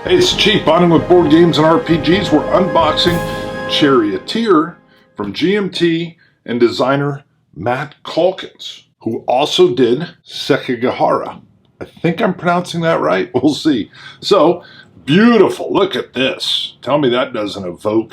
Hey, it's the Chief, bonding with board games and RPGs. We're unboxing Charioteer from GMT and designer Matt Calkins, who also did Sekigahara. I think I'm pronouncing that right. We'll see. So, beautiful. Look at this. Tell me that doesn't evoke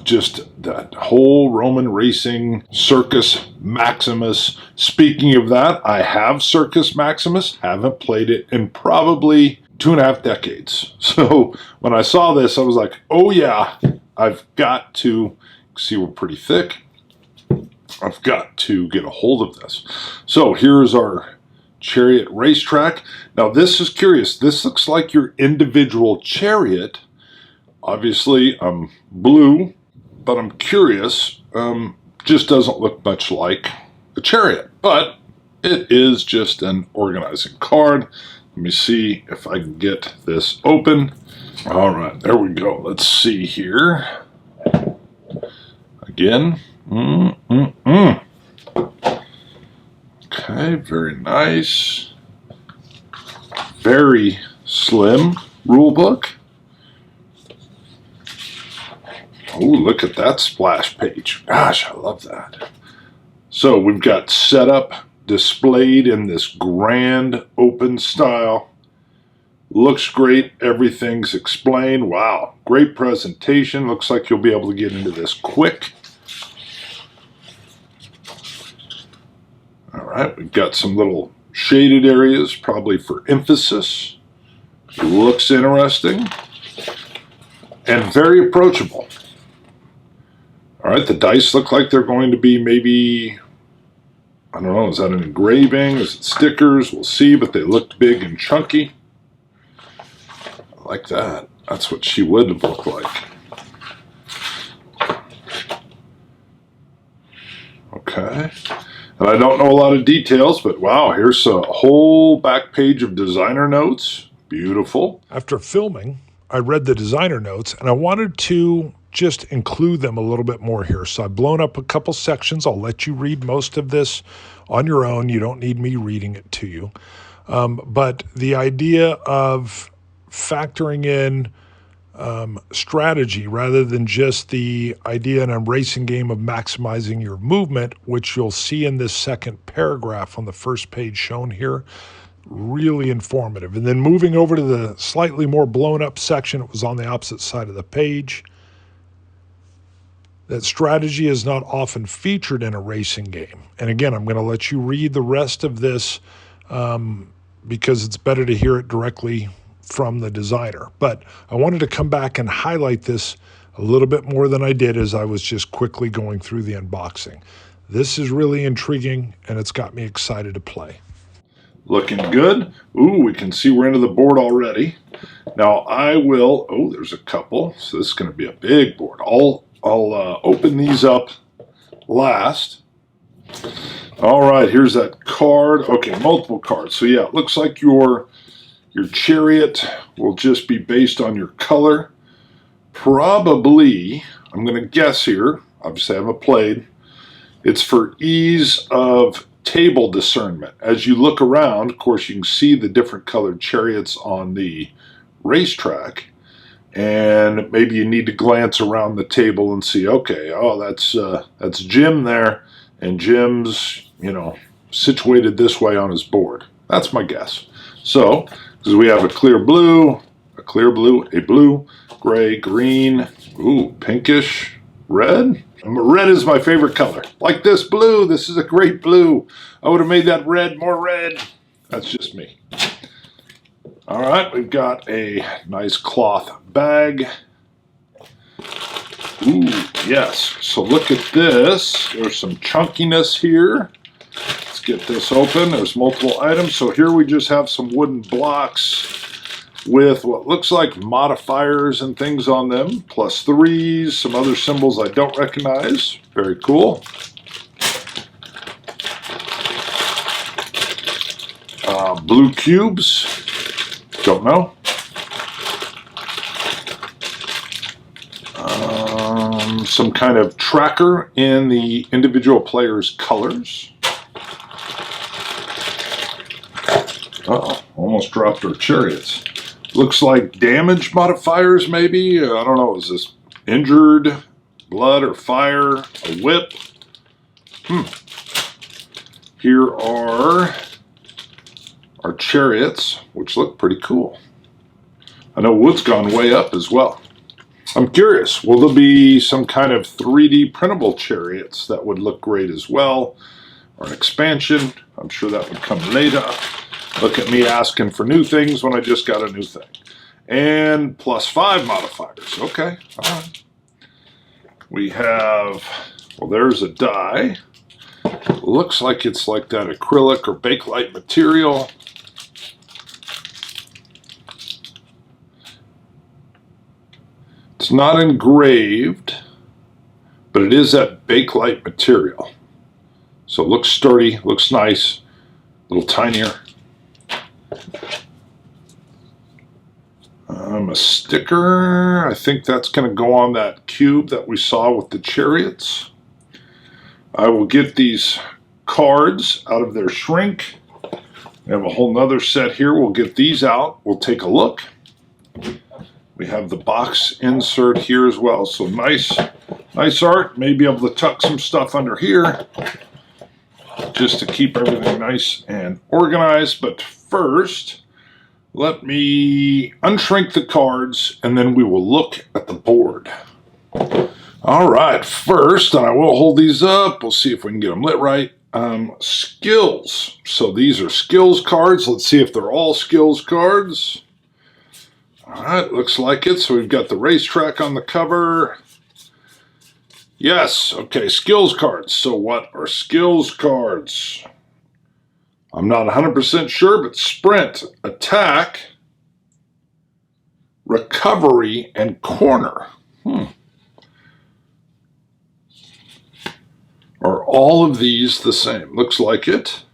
just that whole Roman racing Circus Maximus. Speaking of that, I have Circus Maximus. Haven't played it in probably 2.5 decades. So when I saw this, I was like, oh yeah, I've got to, see we're pretty thick, I've got to get a hold of this. So here's our chariot racetrack. Now this is curious. This looks like your individual chariot. Obviously I'm blue, but I'm curious. Just doesn't look much like a chariot, but it is just an organizing card. Let me see if I can get this open. All right, there we go. Let's see here. Again. Okay, very nice. Very slim rule book. Oh, look at that splash page. Gosh, I love that. So we've got setup displayed in this grand open style. Looks great. Everything's explained. Wow, great presentation. Looks like you'll be able to get into this quick. All right, we've got some little shaded areas, probably for emphasis. Looks interesting and very approachable. All right, the dice look like they're going to be maybe, I don't know, is that an engraving? Is it stickers? We'll see, but they looked big and chunky. I like that. That's what she would have looked like. Okay. And I don't know a lot of details, but wow, here's a whole back page of designer notes. Beautiful. After filming, I read the designer notes, and I wanted to just include them a little bit more here. So I've blown up a couple sections. I'll let you read most of this on your own. You don't need me reading it to you. But the idea of factoring in strategy rather than just the idea in a racing game of maximizing your movement, which you'll see in this second paragraph on the first page shown here, really informative. And then moving over to the slightly more blown up section, it was on the opposite side of the page, that strategy is not often featured in a racing game. And again, I'm going to let you read the rest of this because it's better to hear it directly from the designer. But I wanted to come back and highlight this a little bit more than I did as I was just quickly going through the unboxing. This is really intriguing, and it's got me excited to play. Looking good. Ooh, we can see we're into the board already. Now I will, oh, there's a couple. So this is going to be a big board. I'll open these up last. All right, here's that card. Okay, multiple cards. So yeah, it looks like your chariot will just be based on your color. Probably, I'm going to guess here, obviously I haven't played, it's for ease of table discernment. As you look around, of course, you can see the different colored chariots on the racetrack. And maybe you need to glance around the table and see, okay, oh, that's Jim there, and Jim's, situated this way on his board. That's my guess. So, because we have a clear blue, a blue, gray, green, ooh, pinkish, red. And red is my favorite color. Like this blue, this is a great blue. I would have made that red more red. That's just me. All right, we've got a nice cloth bag. Ooh, yes. So look at this. There's some chunkiness here. Let's get this open. There's multiple items. So here we just have some wooden blocks with what looks like modifiers and things on them, +3s, some other symbols I don't recognize. Very cool. Blue cubes. Don't know. Some kind of tracker in the individual player's colors. Uh-oh, almost dropped our chariots. Looks like damage modifiers, maybe. I don't know. Is this injured, blood, or fire? A whip? Here are our chariots, which look pretty cool. I know wood's gone way up as well. I'm curious, will there be some kind of 3D printable chariots that would look great as well? Or an expansion? I'm sure that would come later. Look at me asking for new things when I just got a new thing. And +5 modifiers. Okay, all right. We have, well, there's a die. Looks like it's like that acrylic or bakelite material. It's not engraved, but it is that bakelite material. So it looks sturdy, looks nice, a little tinier. A sticker, I think that's going to go on that cube that we saw with the chariots. I will get these cards out of their shrink. We have a whole nother set here. We'll get these out. We'll take a look. We have the box insert here as well. So nice art. Maybe able to tuck some stuff under here just to keep everything nice and organized. But first, let me unshrink the cards and then we will look at the board. All right, first, and I will hold these up. We'll see if we can get them lit right. Skills. So these are skills cards. Let's see if they're all skills cards. All right, looks like it. So we've got the racetrack on the cover. Yes, okay, skills cards. So what are skills cards? I'm not 100% sure, but sprint, attack, recovery, and corner. Are all of these the same? Looks like it.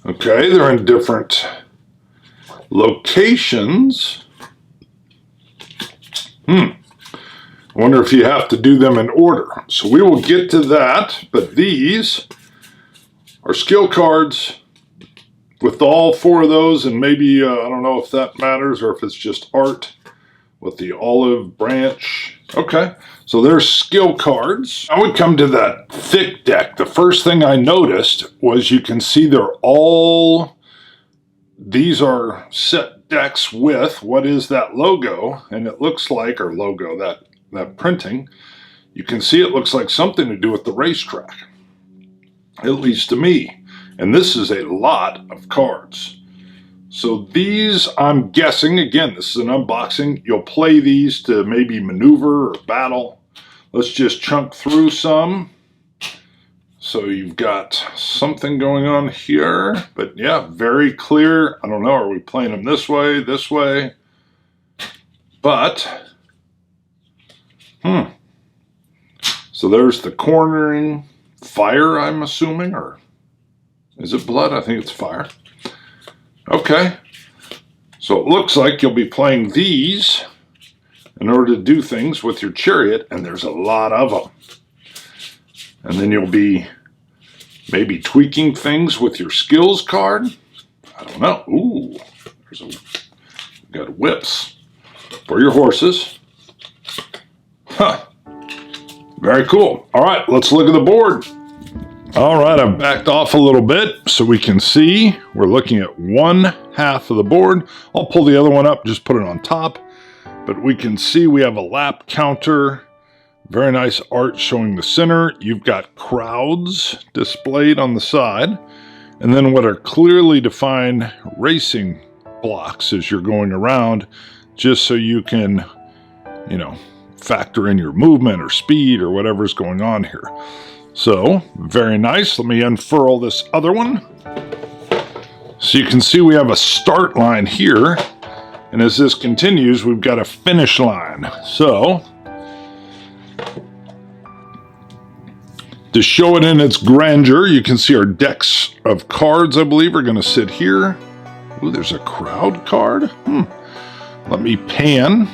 Okay, they're in different locations. I wonder if you have to do them in order. So we will get to that, but these are skill cards with all 4 of those, and maybe, I don't know if that matters or if it's just art with the olive branch. Okay, so there's skill cards. I would come to that thick deck. The first thing I noticed was you can see these are set decks with, what is that logo? And it looks like, or logo, that printing, you can see it looks like something to do with the racetrack, at least to me. And this is a lot of cards. So these, I'm guessing, again, this is an unboxing. You'll play these to maybe maneuver or battle. Let's just chunk through some. So you've got something going on here, but yeah, very clear. I don't know, are we playing them this way? But, so there's the cornering. Fire, I'm assuming, or is it blood? I think it's fire. Okay, so it looks like you'll be playing these in order to do things with your chariot, and there's a lot of them. And then you'll be maybe tweaking things with your skills card. I don't know. Ooh, got whips for your horses. Huh. Very cool. All right, let's look at the board. All right, I've backed off a little bit so we can see. We're looking at one half of the board. I'll pull the other one up, just put it on top. But we can see we have a lap counter. Very nice art showing the center. You've got crowds displayed on the side. And then what are clearly defined racing blocks as you're going around, just so you can, factor in your movement or speed or whatever's going on here. So, very nice. Let me unfurl this other one. So you can see we have a start line here. And as this continues, we've got a finish line. So, to show it in its grandeur, you can see our decks of cards, I believe, are going to sit here. Ooh, there's a crowd card. Let me pan.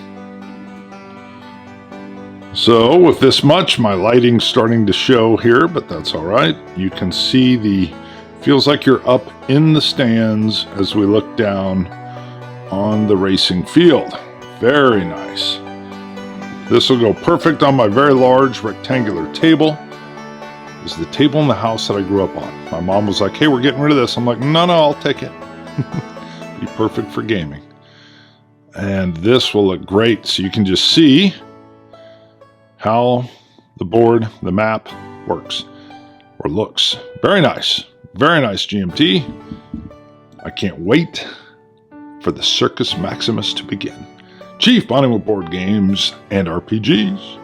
So with this much, my lighting's starting to show here, but that's all right. You can see the Feels like you're up in the stands as we look down on the racing field. Very nice. This will go perfect on my very large rectangular table. It's the table in the house that I grew up on. My mom was like, hey, we're getting rid of this. I'm like, no, I'll take it. Be perfect for gaming. And this will look great. So you can just see how the board, the map works or looks. Very nice. Very nice, GMT. I can't wait for the Circus Maximus to begin. Chief, bonding with board games and RPGs.